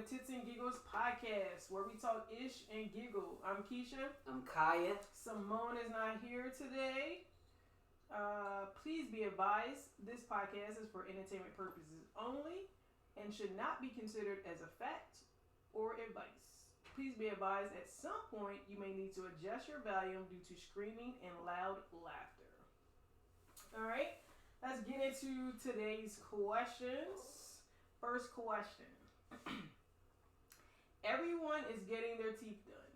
the Tits and Giggles podcast, where we talk ish and giggle. I'm Keisha. I'm Kaya. Simone is not here today. Please be advised, this podcast is for entertainment purposes only and should not be considered as a fact or advice. Please be advised, at some point you may need to adjust your volume due to screaming and loud laughter. Alright, let's get into today's questions. First question. Everyone is getting their teeth done.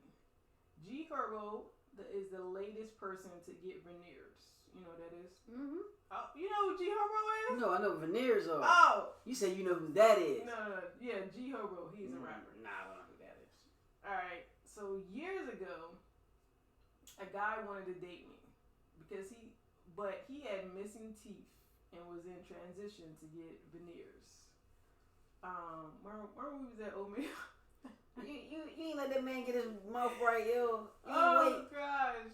G Herbo is the latest person to get veneers. You know what that is? Mm-hmm. Oh, you know who G Herbo is? No, I know what veneers are. Oh! You said you know who that is. No. Yeah, G Herbo. He's a rapper. Nah, I don't know who that is. Alright, so years ago, a guy wanted to date me because he had missing teeth and was in transition to get veneers. Where we was at Old Mill? You ain't let that man get his mouth right, yo. Oh gosh.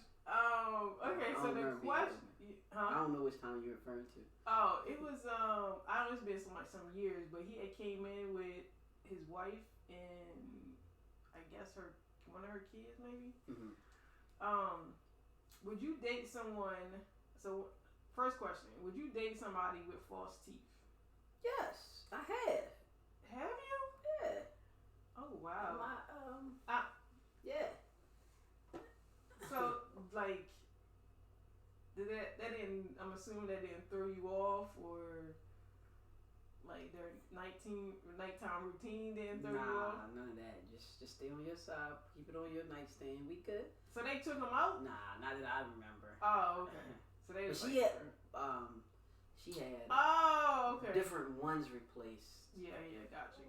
Okay, so the question, I don't know which time you're referring to. Oh, it was I don't know, it's been some years, but he had came in with his wife and I guess one of her kids maybe. Mm-hmm. Would you date someone? So first question, would you date somebody with false teeth? Yes, I have. Have you? Yeah. Oh wow. Yeah. So like, that didn't? I'm assuming that didn't throw you off, or like their nighttime routine didn't throw you off. Nah, none of that. Just stay on your side. Keep it on your nightstand. We good. So they took them out? Nah, not that I remember. Oh, okay. So they. But she had. Oh, okay. Different ones replaced. Yeah, gotcha.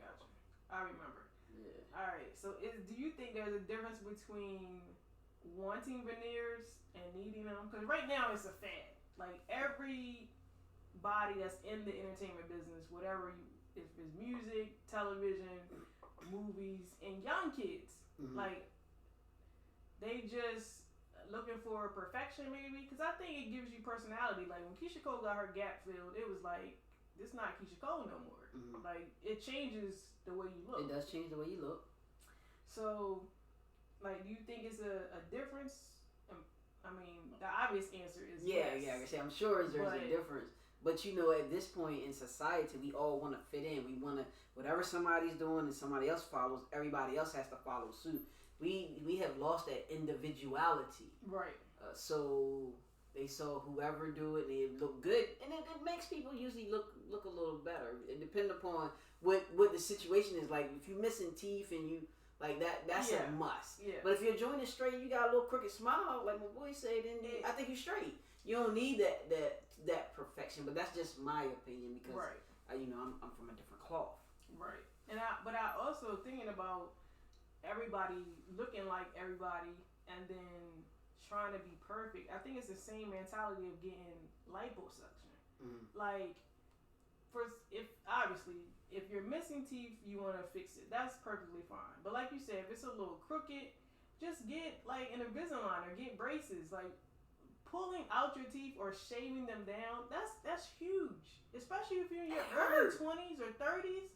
I remember. Yeah. All right. So, do you think there's a difference between wanting veneers and needing them? Because right now it's a fad. Like everybody that's in the entertainment business, if it's music, television, movies, and young kids, mm-hmm. like they just looking for perfection, maybe. Because I think it gives you personality. Like when Keisha Cole got her gap filled, it was like, this not Keisha Cole no more. Mm-hmm. Like it changes the way you look. It does change the way you look. So, like, do you think it's a difference? I mean, the obvious answer is yes. Yeah. I say I'm sure there's a difference. But you know, at this point in society, we all want to fit in. We want to, whatever somebody's doing and somebody else follows, everybody else has to follow suit. We have lost that individuality. Right. So they saw whoever do it, and it looked good, and it makes people usually look a little better. It depends upon what the situation is. Like if you're missing teeth and you like that's a must. Yeah. But if your joint is straight, you got a little crooked smile, like my boy said, then I think you're straight. You don't need that perfection. But that's just my opinion because right. I'm from a different cloth. Right. But I also thinking about everybody looking like everybody and then trying to be perfect. I think it's the same mentality of getting liposuction. Mm-hmm. Like, if you're missing teeth, you want to fix it. That's perfectly fine. But like you said, if it's a little crooked, just get like an Invisalign or get braces. Like pulling out your teeth or shaving them down, that's huge. Especially if you're in your early 20s or 30s.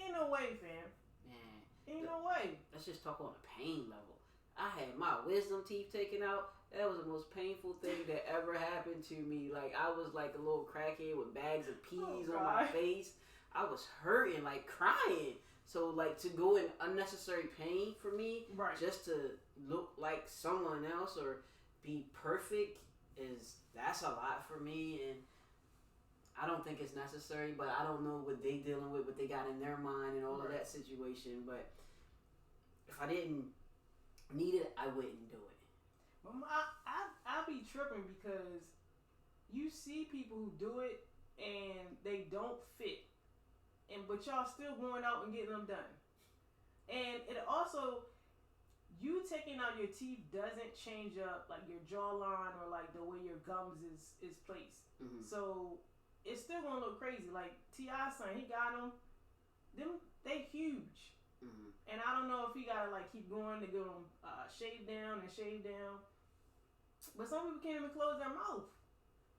Ain't no way, fam. Man, ain't no way. Let's just talk on a pain level. I had my wisdom teeth taken out. That was the most painful thing that ever happened to me. Like, I was like a little crackhead with bags of peas on my face. I was hurting, like crying. So, like, to go in unnecessary pain for me, right. just to look like someone else or be perfect, that's a lot for me. And I don't think it's necessary, but I don't know what they dealing with, what they got in their mind and all of that situation. But if I didn't need it, I wouldn't do it. But I'll be tripping because you see people who do it and they don't fit, but y'all still going out and getting them done. And it also, you taking out your teeth doesn't change up like your jawline or like the way your gums is placed. Mm-hmm. So it's still gonna look crazy. Like T.I.'s son, he got them. They huge. Mm-hmm. And I don't know if he gotta like keep going to get them shaved down. But some people can't even close their mouth.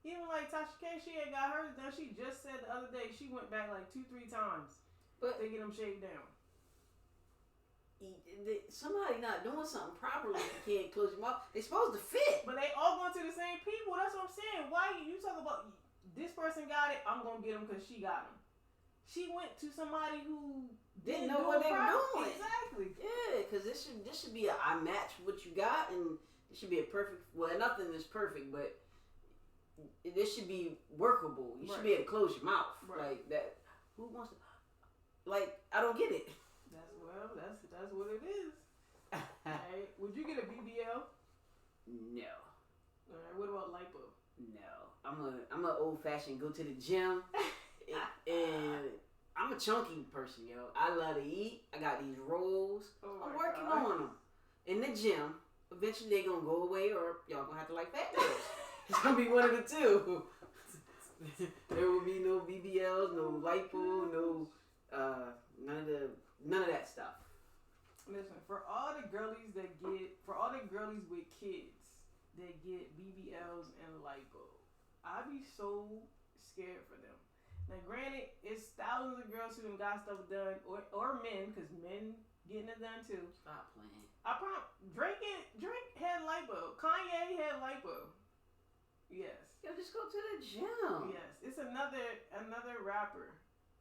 Even like Tasha K, she had got hers done. She just said the other day she went back like 2-3 times to get them shaved down. somebody not doing something properly. You can't close your mouth. They supposed to fit. But they all going to the same people. That's what I'm saying. Why you talk about this person got it? I'm gonna get him because she got him. She went to somebody who didn't know what they were doing. Exactly. Yeah, because this should be I match what you got, and it should be a perfect. Well, nothing is perfect, but this should be workable. You should be able to close your mouth like that. Who wants to? Like, I don't get it. That's what it is. Right. Would you get a BBL? No. All right. What about lipo? No. I'm a old fashioned go to the gym, and I'm a chunky person, yo. I love to eat. I got these rolls. I'm working on them in the gym. Eventually they gonna go away, or y'all gonna have to like fat girls. It's gonna be one of the two. There will be no BBLs, no lipo, no none of that stuff. Listen, for all the girlies with kids that get BBLs and lipo, I be so scared for them. Now, granted, it's thousands of girls who done got stuff done, or men, because men getting it done too. Stop playing. I promise. Drake had lipo. Kanye had lipo. Yes. Yo, just go to the gym. Yes, it's another rapper.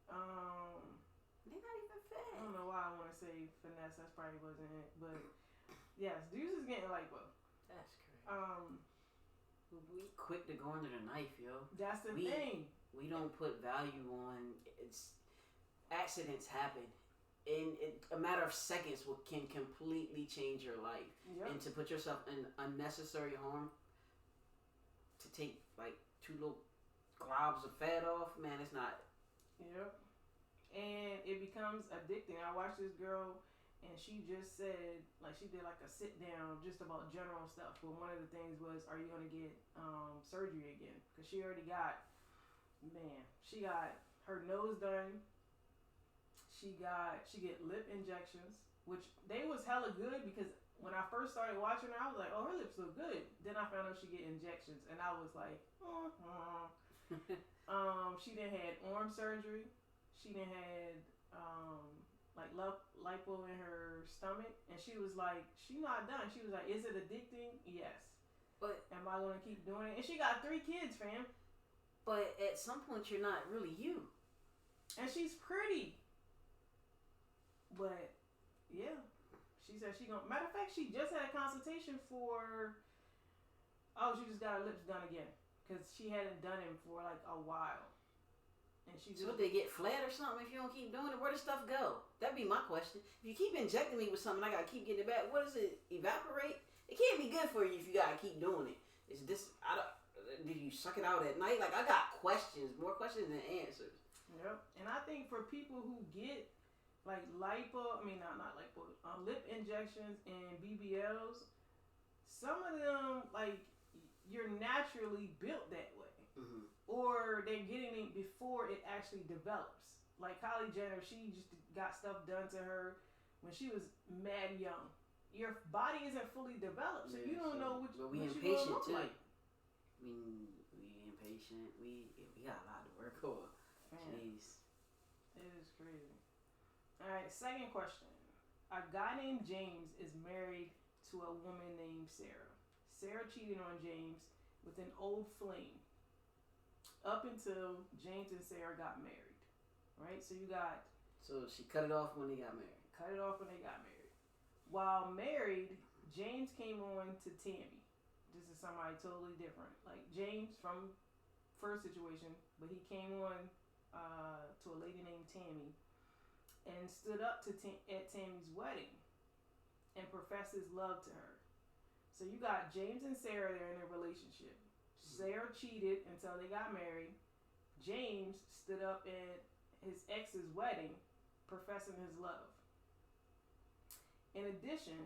They're not even fat. I don't know why I want to say finesse. That's probably wasn't it, but yes, dudes is getting lipo. That's crazy. We quick to go under the knife, yo. That's the thing. We don't put value on accidents happen. In a matter of seconds can completely change your life. Yep. And to put yourself in unnecessary harm, to take like 2 little globs of fat off, man, it's not. Yep. And it becomes addicting. I watched this girl, and she just said, like, she did like a sit down just about general stuff. But one of the things was, are you going to get surgery again? Because she already got, she got her nose done. She get lip injections, which they was hella good, because when I first started watching her, I was like, oh, her lips look good. Then I found out she get injections, and I was like, she then had arm surgery. She then had like lipo in her stomach, and she was like, she not done. She was like, is it addicting? Yes. But am I gonna keep doing it? And she got 3 kids, fam. But at some point, you're not really you. And she's pretty. But yeah, she said she gonna. Matter of fact, she just had a consultation for. Oh, she just got her lips done again, because she hadn't done them for like a while. And she just. So they get flat or something if you don't keep doing it? Where does stuff go? That'd be my question. If you keep injecting me with something, I gotta keep getting it back. What does it evaporate? It can't be good for you if you gotta keep doing it. Is this? Did you suck it out at night? Like, I got questions, more questions than answers. Yep. And I think for people who get like not lipo, lip injections and BBLs, some of them, like, you're naturally built that way. Mm-hmm. Or they're getting it before it actually develops. Like Kylie Jenner, she just got stuff done to her when she was mad young. Your body isn't fully developed, so you don't know what we what impatient you look too. like. We impatient. We got a lot to work on. Jeez. It is crazy. Alright, second question. A guy named James is married to a woman named Sarah. Sarah cheated on James with an old flame up until James and Sarah got married. Right? So she cut it off when they got married. While married, James came on to Tammy. This is somebody totally different. Like James from first situation, but he came on to a lady named Tammy and stood up at Tammy's wedding and professed his love to her. So you got James and Sarah there in their relationship. Sarah cheated until they got married. James stood up at his ex's wedding professing his love. In addition,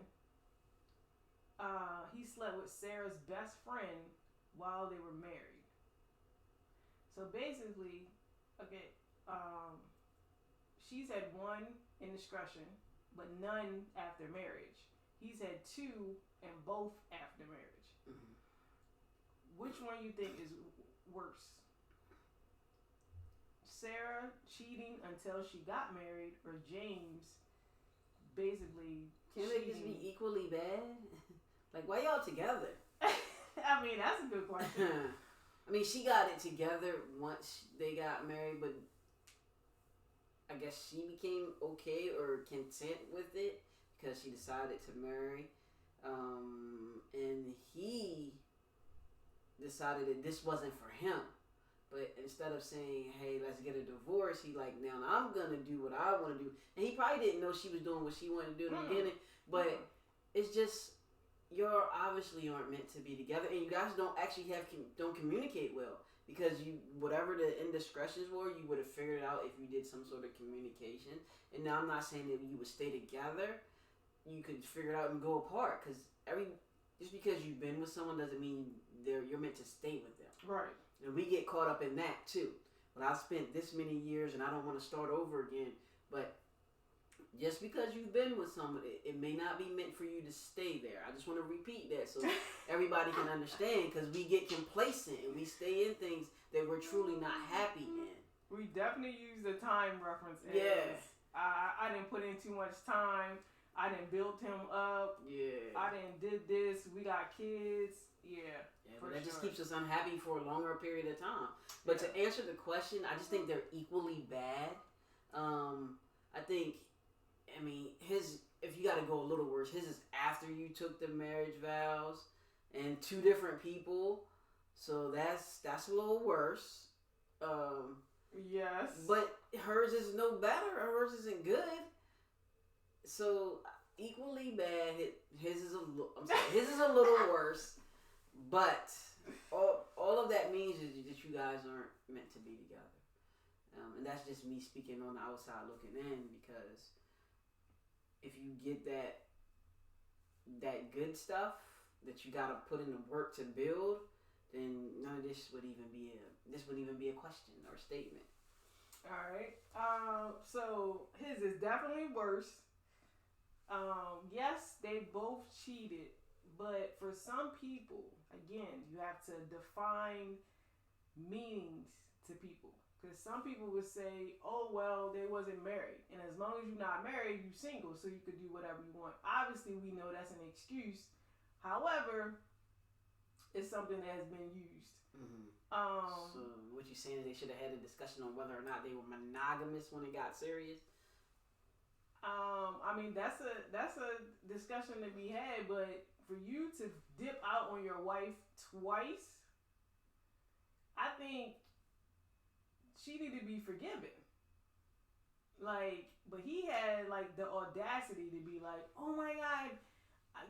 he slept with Sarah's best friend while they were married. So basically, she's had 1 indiscretion, but none after marriage. He's had 2 and both after marriage. Mm-hmm. Which one you think is worse? Sarah cheating until she got married, or James basically. Can't they just be equally bad? Like, why y'all together? I mean, that's a good question. I mean, she got it together once they got married, but I guess she became okay or content with it because she decided to marry. And he decided that this wasn't for him. But instead of saying, hey, let's get a divorce, he like, now I'm going to do what I want to do. And he probably didn't know she was doing what she wanted to do in the beginning. But it's just, y'all obviously aren't meant to be together. And you guys don't actually don't communicate well. Because whatever the indiscretions were, you would have figured it out if you did some sort of communication. And now I'm not saying that you would stay together. You could figure it out and go apart. Because just because you've been with someone doesn't mean you're meant to stay with them. Right. And we get caught up in that too. But I spent this many years and I don't want to start over again. But just because you've been with someone, it may not be meant for you to stay there. I just want to repeat that so everybody can understand, because we get complacent and we stay in things that we're truly not happy in. We definitely use the time reference. Yeah. I didn't put in too much time. I didn't build him up. Yeah. I didn't did this. We got kids. Yeah. But that just keeps us unhappy for a longer period of time. But to answer the question, I just think they're equally bad. I think, if you got to go a little worse, his is after you took the marriage vows and two different people. So that's a little worse. Yes. But hers is no better. Hers isn't good. So equally bad. His is a little worse. But all of that means is that you guys aren't meant to be together. And that's just me speaking on the outside looking in, because if you get that good stuff that you gotta put in the work to build, then none of this would even be a question or statement. All right. So his is definitely worse. Yes, they both cheated, but for some people, again, you have to define meanings to people. Because some people would say, oh, well, they wasn't married. And as long as you're not married, you're single, so you could do whatever you want. Obviously, we know that's an excuse. However, it's something that has been used. Mm-hmm. So what you're saying is they should have had a discussion on whether or not they were monogamous when it got serious? That's a discussion to be had, but for you to dip out on your wife twice, I think she needed to be forgiven. But he had the audacity to be like, oh my God,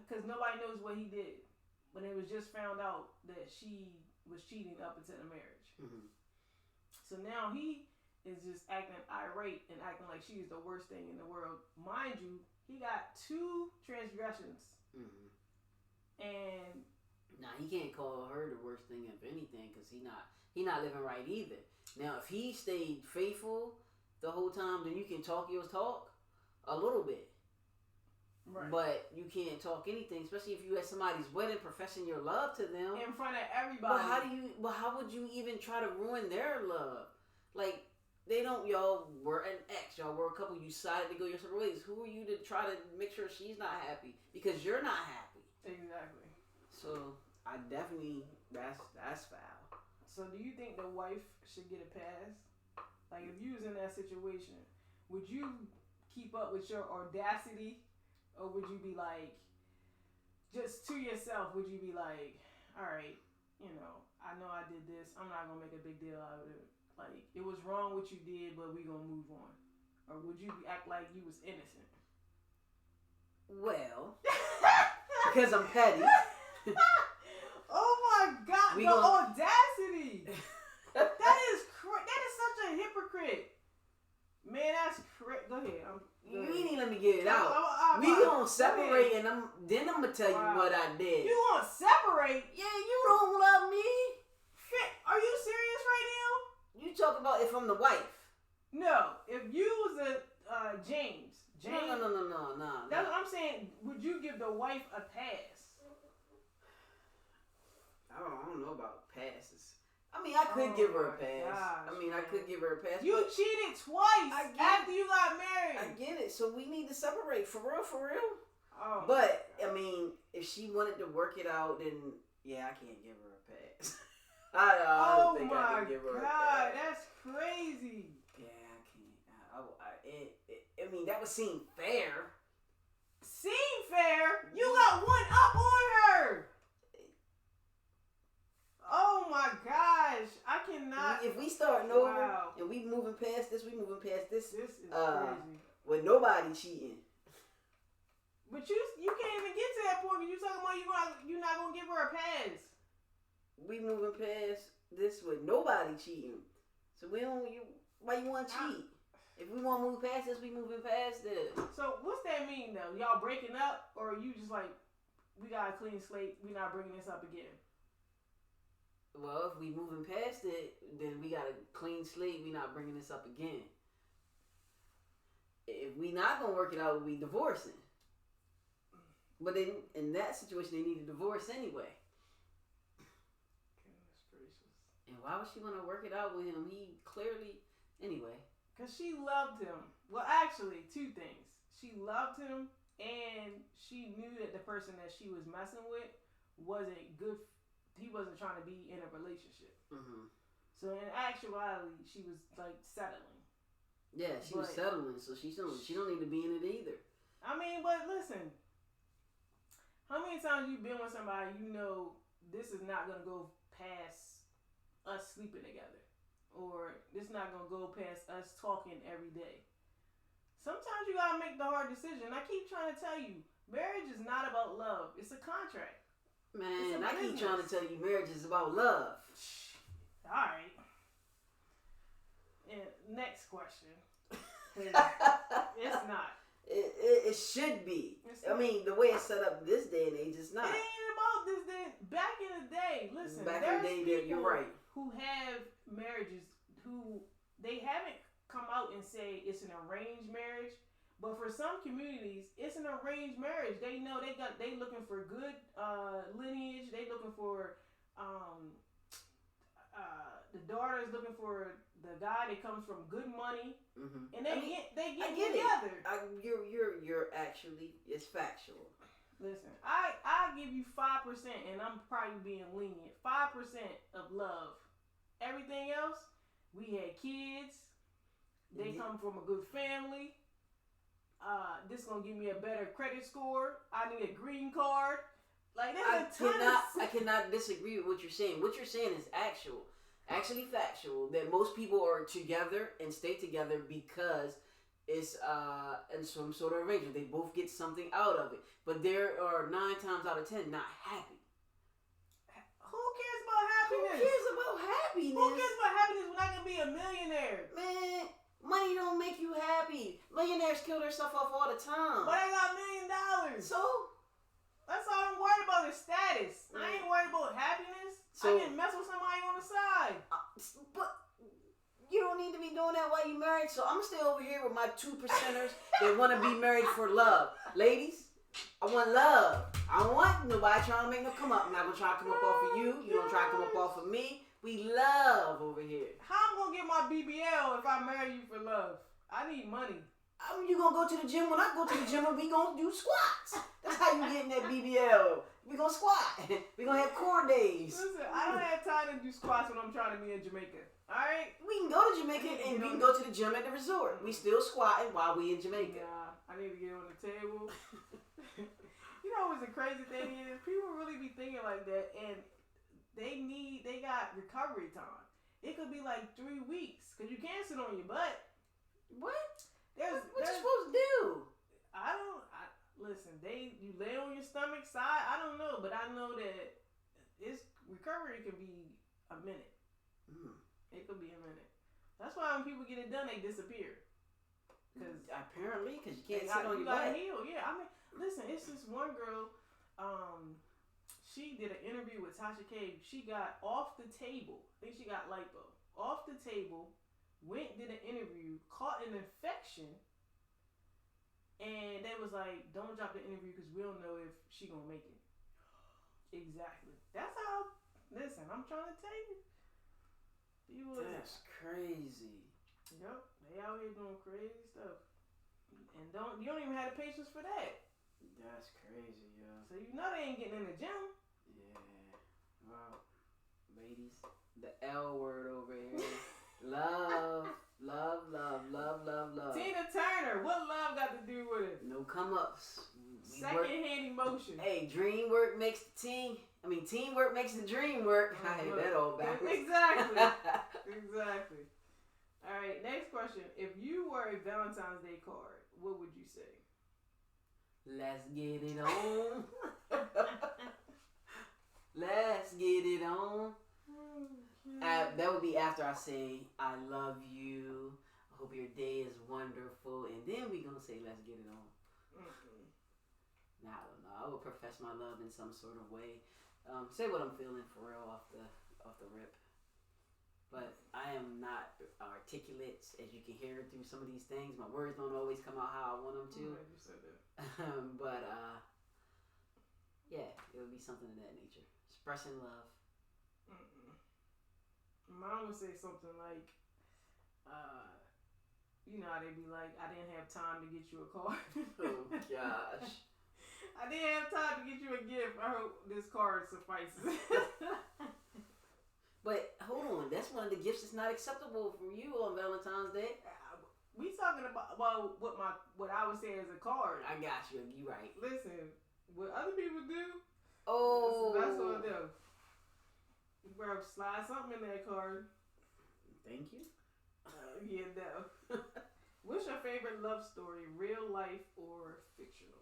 because nobody knows what he did when it was just found out that she was cheating up until the marriage. Mm-hmm. So now he is just acting irate and acting like she's the worst thing in the world. Mind you, he got 2 transgressions. Mm-hmm. And now he can't call her the worst thing of anything, because he not living right either. Now if he stayed faithful the whole time, then you can talk your talk a little bit. Right. But you can't talk anything, especially if you at somebody's wedding professing your love to them in front of everybody. But how would you even try to ruin their love? Like, y'all were an ex, y'all were a couple, you decided to go your separate ways. Who are you to try to make sure she's not happy? Because you're not happy. Exactly. So I definitely, that's foul. So do you think the wife should get a pass? Like, if you was in that situation, would you keep up with your audacity? Or would you be like, just to yourself, would you be like, all right, I know I did this. I'm not going to make a big deal out of it. Like, it was wrong what you did, but we going to move on. Or would you act like you was innocent? Well, because I'm petty. Oh my God, audacity. That is such a hypocrite. Man, that's correct. Go ahead. You ain't even let me get it out. We gonna separate, and then I'm gonna tell you what I did. You gonna separate? Yeah, you don't love me. Are you serious right now? You talk about if I'm the wife. No, if you was a James. No. That's what I'm saying. Would you give the wife a pass? I don't know about passes. I mean, I could give her a pass. Gosh, I could give her a pass. You cheated twice after you got married. I get it. so we need to separate for real, for real. Oh, but I mean, if she wanted to work it out, then yeah, I can't give her a pass. I don't think I can give her a pass. Oh my God, that's crazy. Yeah, I can't. I mean, that would seem fair. Seem fair? You got one up on her. Oh my gosh, I cannot. If we starting over and we moving past this, This is crazy. with nobody cheating. But you can't even get to that point because you talking about you're not gonna give her a pass. We moving past this with nobody cheating. So we don't. Why you want to cheat? If we want to move past this, we moving past this. So what's that mean though? Y'all breaking up, or you just like we got a clean slate? We not bringing this up again. Well, if we moving past it, then we got a clean slate. We not bringing this up again. If we not gonna work it out, we divorcing. But in that situation, they need a divorce anyway. Goodness gracious. And why would she want to work it out with him? He clearly, anyway. Because she loved him. Well, actually, two things. She loved him, and she knew that the person that she was messing with wasn't good. He wasn't trying to be in a relationship. Mm-hmm. So in actuality, she was like settling. Yeah, she was settling, so she don't need to be in it either. I mean, but listen, how many times you been with somebody you know this is not gonna go past us sleeping together, or this not gonna go past us talking every day? Sometimes you gotta make the hard decision. I keep trying to tell you, marriage is not about love; it's a contract. Man, I keep trying to tell you marriage is about love. Alright. And next question. It's not. It should be. I mean, the way it's set up this day and age, it's not. It ain't about this day. Back in the day, listen. Back in the day, you're right. Who have marriages who they haven't come out and say it's an arranged marriage. But for some communities, it's an arranged marriage. They know they looking for good lineage. They looking for the daughter is looking for the guy that comes from good money, and they get together. You're actually, it's factual. Listen, I give you 5%, and I'm probably being lenient. 5% of love. Everything else, we had kids. They come from a good family. This gonna give me a better credit score. I need a green card. Like I cannot disagree with what you're saying. What you're saying is actually factual. That most people are together and stay together because it's in some sort of arrangement. They both get something out of it. But there are 9 times out of 10 not happy. Who cares about happiness? Who cares about happiness? Who cares about happiness when I can be a millionaire? Man. Money don't make you happy. Millionaires kill themselves off all the time. But I got $1 million. So? That's all I'm worried about is status. I ain't worried about happiness. I can mess with somebody on the side. But you don't need to be doing that while you're married. So I'm still over here with my 2%ers that want to be married for love. Ladies, I want love. I don't want nobody trying to make no come up. I'm not going to try to come up off of you. You don't try to come up off of me. We love over here. How I'm gonna get my BBL if I marry you for love? I need money. You gonna go to the gym when I go to the gym and we gonna do squats. That's how you getting that BBL. We gonna squat. We gonna have core days. Listen, I don't have time to do squats when I'm trying to be in Jamaica. Alright? We can go to Jamaica and we can go to the gym at the resort. We still squatting while we in Jamaica. Nah, I need to get on the table. You know what the crazy thing is? People really be thinking like that, and they got recovery time. It could be like 3 weeks because you can't sit on your butt. What? What you supposed to do? Listen. You lay on your stomach side. I don't know, but I know that it's recovery can be a minute. It could be a minute. That's why when people get it done, they disappear. Because you can't sit on your butt. You gotta heal. Yeah, I mean, listen. It's this one girl. She did an interview with Tasha K. She got off the table. I think she got lipo. Off the table, did an interview, caught an infection, and they was like, don't drop the interview because we don't know if she gonna make it. Exactly. That's how, listen, I'm trying to tell you. That's crazy. Yep. They out here doing crazy stuff. And And you don't even have the patience for that. That's crazy, yo. So you know they ain't getting in the gym. Yeah. Well, ladies, the L word over here. Love, love, love, love, love, love. Tina Turner, what love got to do with it? No come-ups. Second-hand emotion. Hey, dream work makes the team. I mean, teamwork makes the dream work. I had that all backwards. Exactly. Exactly. All right, next question. If you were a Valentine's Day card, what would you say? Let's get it on. Let's get it on. That would be after I say, I love you. I hope your day is wonderful. And then we going to say, let's get it on. Nah, I don't know. I would profess my love in some sort of way. Say what I'm feeling for real off the rip. But I am not articulate, as you can hear through some of these things. My words don't always come out how I want them to. You said that. But yeah, it would be something of that nature. Expressing love. Mom would say something like, you know how they be like, I didn't have time to get you a card. Oh gosh. I didn't have time to get you a gift. I hope this card suffices. But hold on, that's one of the gifts that's not acceptable for you on Valentine's Day. We talking about what I would say as a card. I got you. You right. Listen, what other people do, that's on them. Bro, slide something in that card. Thank you. Yeah, no. What's your favorite love story, real life or fictional?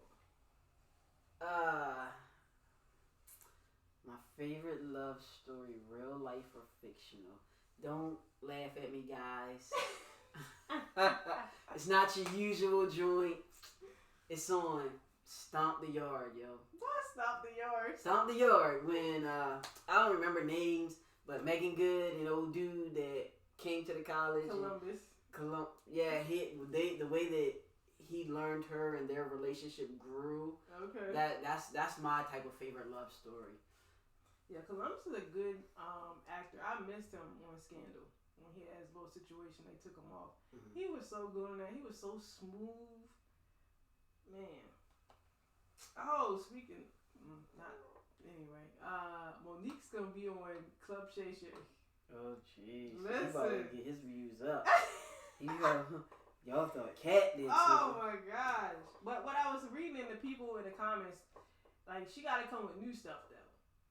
My favorite love story, real life or fictional. Don't laugh at me, guys. It's not your usual joint. It's on Stomp the Yard, yo. Stomp the Yard. Stomp the Yard. When I don't remember names, but Megan Good, an old dude that came to the college. Columbus. Yeah, the way that he learned her and their relationship grew. Okay. That's my type of favorite love story. Yeah, Columbus is a good actor. I missed him on Scandal when he had his little situation. They took him off. Mm-hmm. He was so good on that. He was so smooth, man. Oh, speaking, anyway. Monique's gonna be on Club Shay Shay. Oh jeez, listen, he about to get his views up. Y'all thought Cat did. Oh my gosh! But what I was reading in the people in the comments, like she got to come with new stuff though.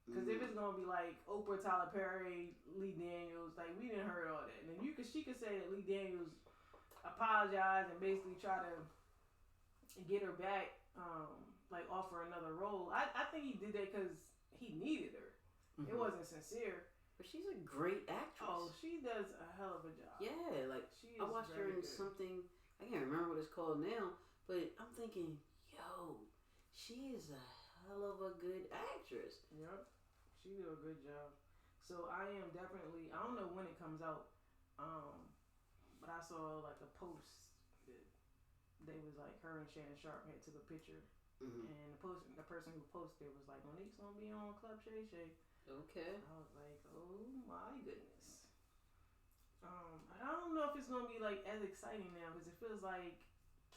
Because if it's gonna be like Oprah, Tyler Perry, Lee Daniels, like we didn't heard all that. And then she could say that Lee Daniels apologized and basically try to get her back, like offer another role. I think he did that because he needed her. Mm-hmm. It wasn't sincere. But she's a great actress. Oh, she does a hell of a job. Yeah, like I watched her in something. I can't remember what it's called now, but I'm thinking, yo, she is a hell of a good actress. Yep, she did a good job. So I am definitely. I don't know when it comes out, but I saw like a post that they was like her and Shannon Sharp had took a picture, and the person who posted it was like, Monique's gonna be on Club Shay Shay. Okay. I was like, oh my goodness. I don't know if it's gonna be like as exciting now because it feels like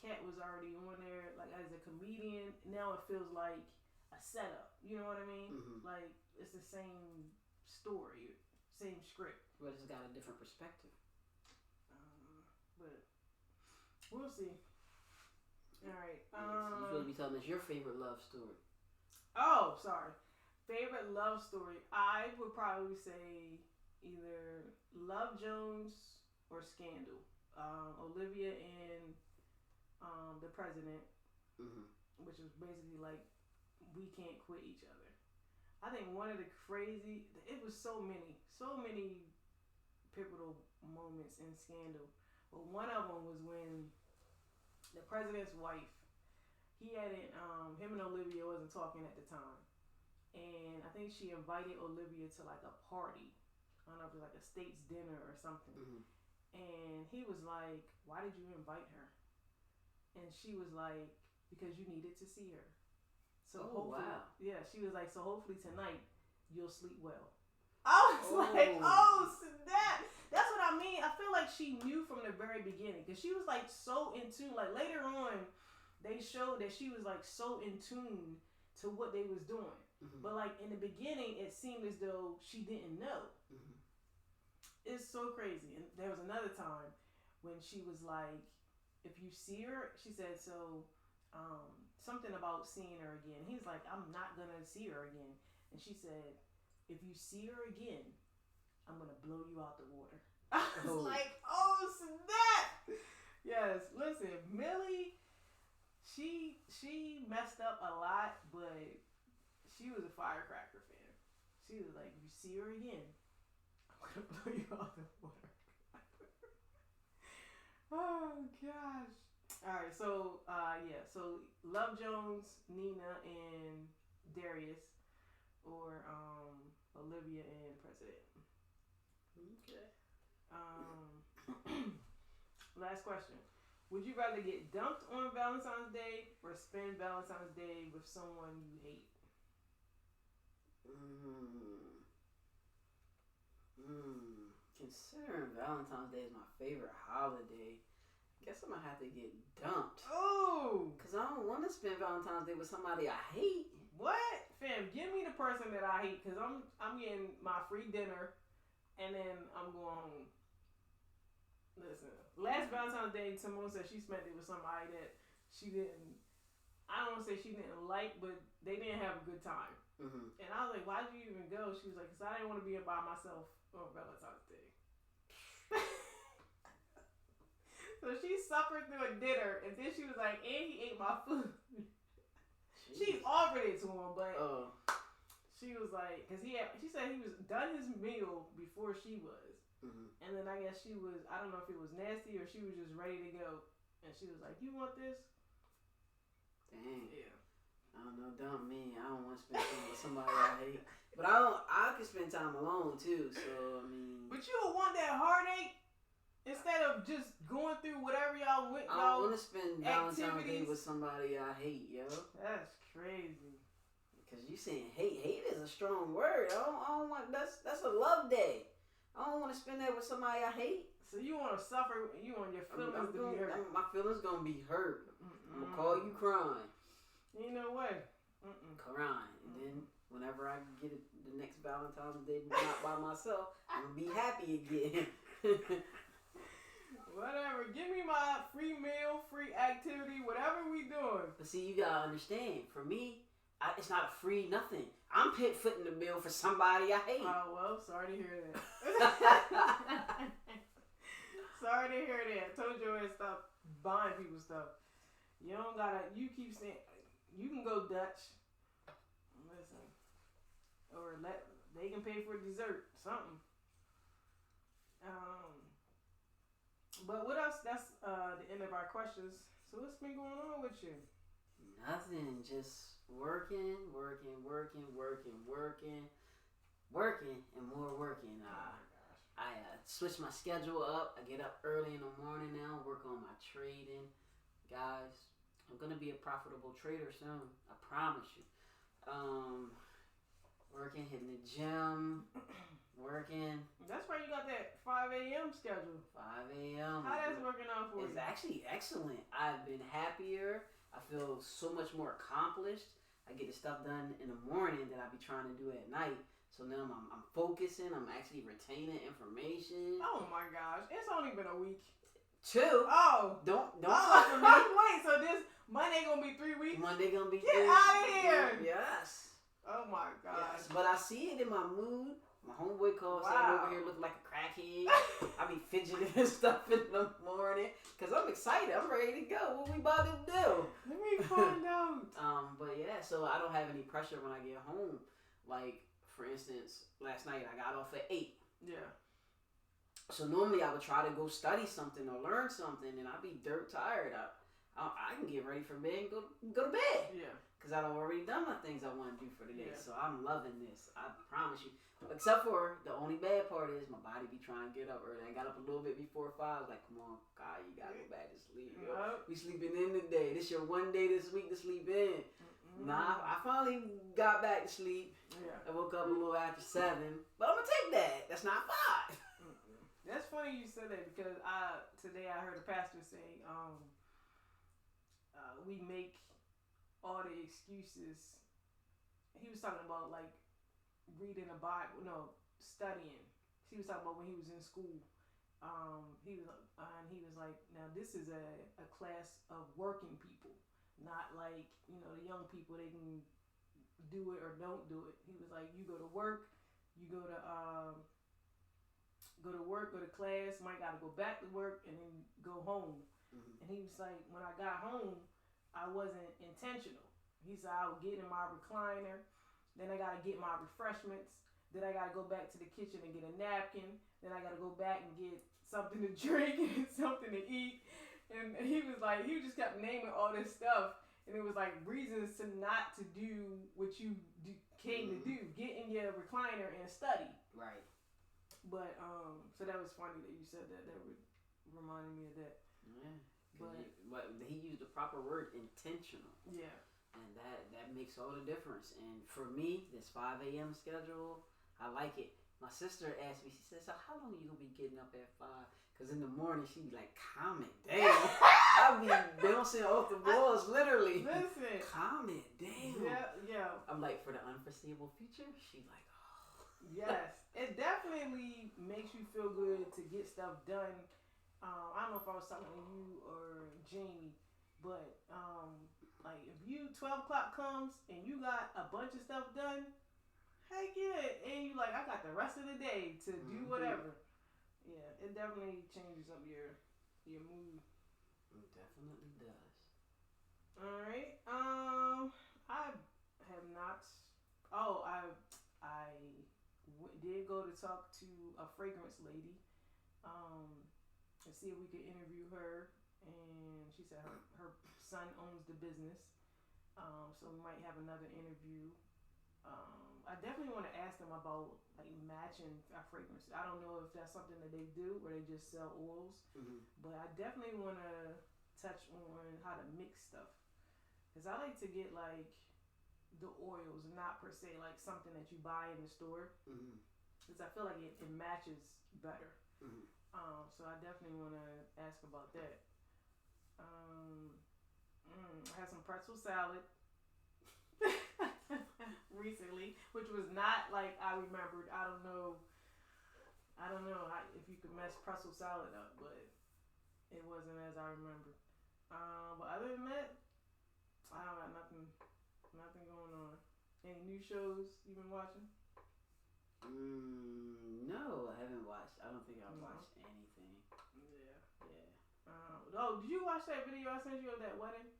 Kat was already on there like as a comedian. Now it feels like a setup. You know what I mean? Mm-hmm. Like it's the same story, same script, but it's got a different perspective. But we'll see. All right. You supposed to be telling us your favorite love story. Oh, sorry. Favorite love story, I would probably say either Love Jones or Scandal. Olivia and the president, which was basically like we can't quit each other. I think one of the it was so many pivotal moments in Scandal, but one of them was when the president's wife, him and Olivia wasn't talking at the time. And I think she invited Olivia to like a party. I don't know if it was like a state's dinner or something. Mm-hmm. And he was like, why did you invite her? And she was like, because you needed to see her. So wow. Yeah, she was like, so hopefully tonight you'll sleep well. I was like, snap. That's what I mean. I feel like she knew from the very beginning. Because she was like so in tune. Like later on, they showed that she was like so in tune to what they was doing. Mm-hmm. But like in the beginning, it seemed as though she didn't know. Mm-hmm. It's so crazy. And there was another time when she was like, if you see her, she said, so something about seeing her again. He's like, I'm not gonna see her again. And she said, if you see her again, I'm gonna blow you out the water. I was like, oh snap! Yes, listen, Millie, she messed up a lot, but she was a firecracker fan. She was like, if you see her again, I'm gonna blow you out the water. Oh gosh. Alright, so so Love Jones, Nina, and Darius, or Olivia and President. Okay. Last question. Would you rather get dumped on Valentine's Day or spend Valentine's Day with someone you hate? Considering Valentine's Day is my favorite holiday, I guess I'm gonna have to get dumped. Oh! Cause I don't want to spend Valentine's Day with somebody I hate. What? Fam, give me the person that I hate, cause I'm getting my free dinner, and then I'm going home. Listen, last Valentine's Day, Timon said she spent it with somebody that she didn't. I don't want to say she didn't like, but they didn't have a good time. Mm-hmm. And I was like, why'd you even go? She was like, cause I didn't want to be by myself on Valentine's Day. So she suffered through a dinner, and then she was like, and he ate my food. She offered it to him, but she was like, cause she said he was done his meal before she was. Mm-hmm. And then I guess she was, I don't know if it was nasty or she was just ready to go. And she was like, you want this? Dang. Yeah. I don't know, dump me. I don't want to spend time with somebody I hate. But I can spend time alone too, so I mean. But you don't want that heartache instead of just going through whatever y'all went. I don't want to spend Valentine's Day with somebody I hate, yo. That's crazy. Because you saying hate. Hate is a strong word. I don't want, that's a love day. I don't want to spend that with somebody I hate. So you want to suffer, you want your feelings to be hurt. My feelings going to be hurt. I'm going to call you crying. Ain't no way. Crying. And then whenever I get it, the next Valentine's Day not by myself, I'm going to be happy again. Whatever. Give me my free meal, free activity, whatever we doing. But see, you got to understand, for me, it's not a free nothing. I'm footing the bill for somebody I hate. Oh, well, sorry to hear that. Sorry to hear that. I told you to stop buying people stuff. You don't gotta, you keep saying, you can go Dutch. Listen. Or they can pay for dessert, something. But what else? That's the end of our questions. So what's been going on with you? Nothing. Just working, and more working. I switched my schedule up. I get up early in the morning now, work on my trading. Guys, I'm going to be a profitable trader soon. I promise you. Working, hitting the gym, working. That's why you got that 5 a.m. schedule. 5 a.m. How that's working out for you? It's actually excellent. I've been happier. I feel so much more accomplished. I get the stuff done in the morning that I be trying to do at night. So now I'm focusing. I'm actually retaining information. Oh my gosh. It's only been a week. 2. Oh. Don't for me. Wait, so this Monday gonna be 3 weeks? Monday gonna be Get out of here. Yes. Oh my gosh. Yes. But I see it in my mood. My homeboy calls saying over here looking like a crackhead. I be fidgeting and stuff in the morning. Cause I'm excited. I'm ready to go. What we about to do? Let me find out. But yeah, so I don't have any pressure when I get home. Like, for instance, last night I got off at 8. Yeah. So normally I would try to go study something or learn something, and I'd be dirt tired. I can get ready for bed and go to bed. Yeah. Because I've already done my things I want to do for the day. Yeah. So I'm loving this. I promise you. Except for the only bad part is my body be trying to get up early. I got up a little bit before 5. I was like, come on, God, you got to go back to sleep. Yo. We sleeping in today. This your one day this week to sleep in. Nah, I finally got back to sleep. Yeah. I woke up a little after 7. But I'm going to take that. That's not 5. That's funny you said that because today I heard a pastor say, we make all the excuses. He was talking about like reading a Bible, no, studying. He was talking about when he was in school. He was like, now this is a class of working people, not like the young people. They can do it or don't do it. He was like, you go to work, you go to work, go to class, might gotta go back to work and then go home. Mm-hmm. And he was like, when I got home, I wasn't intentional. He said I would get in my recliner, then I gotta get my refreshments, then I gotta go back to the kitchen and get a napkin, then I gotta go back and get something to drink and something to eat. And he was like, he just kept naming all this stuff, and it was like reasons to not to do what you came to do. Get in your recliner and study. Right. But so that was funny that you said that. That would reminded me of that. Yeah. But he used the proper word, intentional. Yeah. And that makes all the difference. And for me, this 5 a.m. schedule, I like it. My sister asked me, she said, so how long are you going to be getting up at 5? Because in the morning, she'd be like, calm it down. I'd be bouncing off the walls, literally. Listen. Calm it down. Yeah. I'm like, for the unforeseeable future? She's like, oh. Yes. It definitely makes you feel good to get stuff done. I don't know if I was talking to you or Jamie, but like if 12 o'clock comes and you got a bunch of stuff done, heck yeah, and you like I got the rest of the day to do whatever. Yeah, it definitely changes up your mood. It definitely does. All right. I have not. Oh, I did go to talk to a fragrance lady. And see if we could interview her, and she said her son owns the business, so we might have another interview. I definitely want to ask them about like matching our fragrances. I don't know if that's something that they do or they just sell oils, but I definitely want to touch on how to mix stuff, because I like to get like the oils, not per se like something that you buy in the store, because I feel like it matches better. So I definitely want to ask about that. I had some pretzel salad recently, which was not like I remembered. I don't know if you could mess pretzel salad up, but it wasn't as I remembered. But other than that, I don't got nothing going on. Any new shows you've been watching? No, I haven't watched. I don't think I've watched anything. Yeah. Did you watch that video I sent you of that wedding?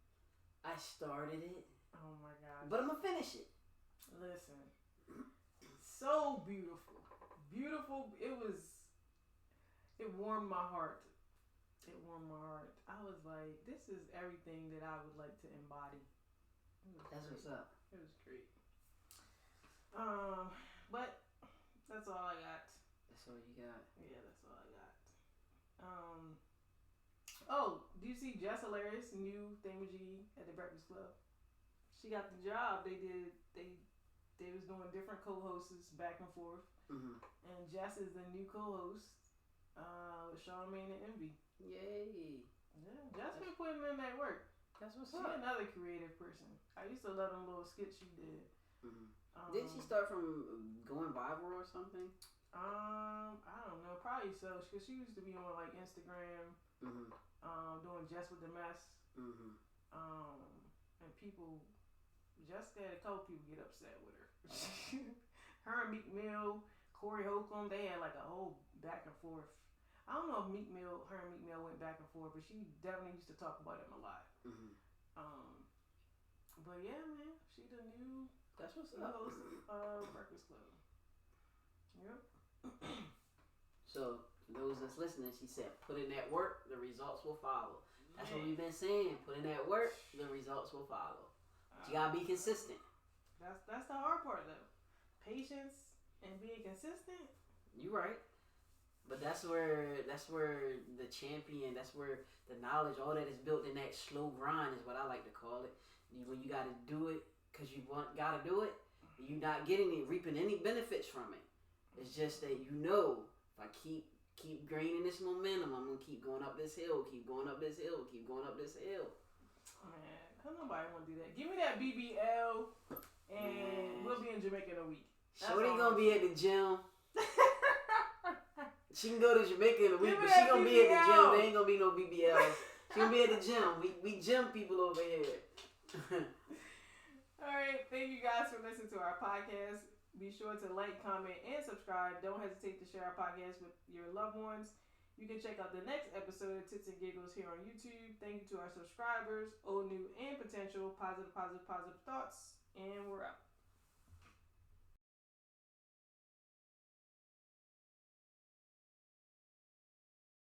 I started it. Oh my gosh. But I'm gonna finish it. Listen. So beautiful. Beautiful. It warmed my heart. I was like, this is everything that I would like to embody. That's what's up. It was great. But that's all I got. That's all you got? Yeah, that's all I got. Oh, do you see Jess Hilarious' new thingamajig at the Breakfast Club? She got the job. They was doing different co-hosts back and forth. And Jess is the new co-host with Charlamagne and Envy. Yay. Yeah, Jess been putting in that work. That's what's up. She's another creative person. I used to love them little skits she did. Didn't she start from going viral or something? I don't know. Probably so. Because she used to be on like Instagram, doing Just with the Mess. And people, just had a couple people get upset with her. Her and Meek Mill, Corey Holcomb, they had like a whole back and forth. I don't know if her and Meek Mill went back and forth, but she definitely used to talk about him a lot. But yeah, man, she the new. That's what's up. Breakfast Club. Yep. So, those that's listening, she said, put in that work, the results will follow. That's what we've been saying. Put in that work, the results will follow. But you gotta be consistent. That's the hard part, though. Patience and being consistent. You right. But that's where the champion, that's where the knowledge, all that is built in that slow grind is what I like to call it. When you gotta do it because you gotta do it, you're not reaping any benefits from it. It's just that if I keep gaining this momentum, I'm gonna keep going up this hill, keep going up this hill, keep going up this hill. Man, Cause nobody want to do that. Give me that BBL, and we'll be in Jamaica in a week. Shorty gonna be at the gym. She can go to Jamaica in a week, but she gonna BBL. be at the gym. There ain't gonna be no BBL. She gonna be at the gym. We gym people over here. All right, thank you guys for listening to our podcast. Be sure to like, comment, and subscribe. Don't hesitate to share our podcast with your loved ones. You can check out the next episode of Tits and Giggles here on YouTube. Thank you to our subscribers, old, new, and potential. Positive thoughts. And we're out.